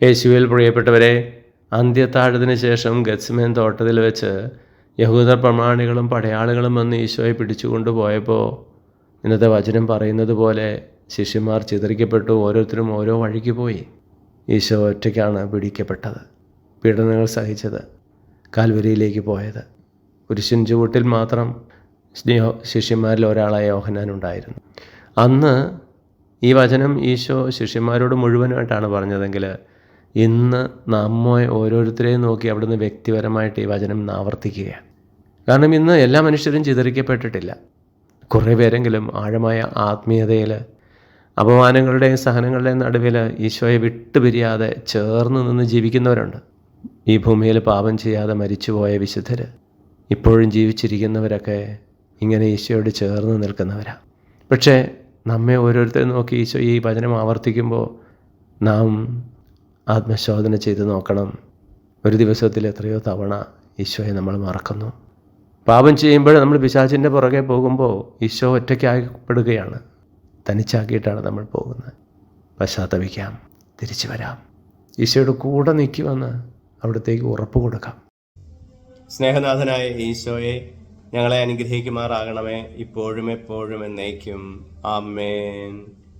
യേശുവിൽ പ്രിയപ്പെട്ടവരെ, അന്ത്യത്താഴത്തിന് ശേഷം ഗത്സമേൻ തോട്ടത്തിൽ വെച്ച് യഹൂദ പ്രമാണികളും പടയാളികളും വന്ന് ഈശോയെ പിടിച്ചുകൊണ്ട് പോയപ്പോൾ ഇന്നത്തെ വചനം പറയുന്നത് പോലെ ശിഷ്യന്മാർ ചിതറിക്കപ്പെട്ടു, ഓരോരുത്തരും ഓരോ വഴിക്ക് പോയി. ഈശോ ഒറ്റയ്ക്കാണ് പിടിക്കപ്പെട്ടത്, പീഡനങ്ങൾ സഹിച്ചത്, കാൽവരിയിലേക്ക് പോയത്. കുരിശിൻ ചുവട്ടിൽ മാത്രം ശിഷ്യന്മാരിൽ ഒരാളായ യോഹന്നാൻ ഉണ്ടായിരുന്നു. അന്ന് ഈ വചനം ഈശോ ശിഷ്യന്മാരോട് മുഴുവനായിട്ടാണ് പറഞ്ഞതെങ്കിൽ ഇന്ന് നമ്മെ ഓരോരുത്തരെയും നോക്കി അവിടുന്ന് വ്യക്തിപരമായിട്ട് ഈ വചനം ആവർത്തിക്കുകയാണ്. കാരണം ഇന്ന് എല്ലാ മനുഷ്യരും ചിതറിക്കപ്പെട്ടിട്ടില്ല. കുറേ പേരെങ്കിലും ആഴമായ ആത്മീയതയിൽ അപമാനങ്ങളുടെയും സഹനങ്ങളുടെയും നടുവിൽ ഈശോയെ വിട്ടുപിരിയാതെ ചേർന്ന് നിന്ന് ജീവിക്കുന്നവരുണ്ട്. ഈ ഭൂമിയിൽ പാപം ചെയ്യാതെ മരിച്ചുപോയ വിശുദ്ധർ ഇപ്പോഴും ജീവിച്ചിരിക്കുന്നവരൊക്കെ ഇങ്ങനെ ഈശോയോട് ചേർന്ന് നിൽക്കുന്നവരാണ്. പക്ഷേ നമ്മെ ഓരോരുത്തരും നോക്കി ഈശോ ഈ വചനം ആവർത്തിക്കുമ്പോൾ നാം ആത്മശോധന ചെയ്ത് നോക്കണം. ഒരു ദിവസത്തിൽ എത്രയോ തവണ ഈശോയെ നമ്മൾ മറക്കുന്നു. പാപം ചെയ്യുമ്പോൾ നമ്മൾ പിശാചിൻ്റെ പുറകെ പോകുമ്പോൾ ഈശോ ഒറ്റയ്ക്കാക്കപ്പെടുകയാണ്, തനിച്ചാക്കിയിട്ടാണ് നമ്മൾ പോകുന്നത്. പശ്ചാത്തപിക്കാം, തിരിച്ചു വരാം, ഈശോയുടെ കൂടെ നിൽക്കുമെന്ന് അവിടത്തേക്ക് ഉറപ്പ് കൊടുക്കാം. സ്നേഹനാഥനായ ഈശോയെ, ഞങ്ങളെ അനുഗ്രഹിക്കുമാറാകണമേ, ഇപ്പോഴും എപ്പോഴും എന്നേക്കും. ആമേൻ.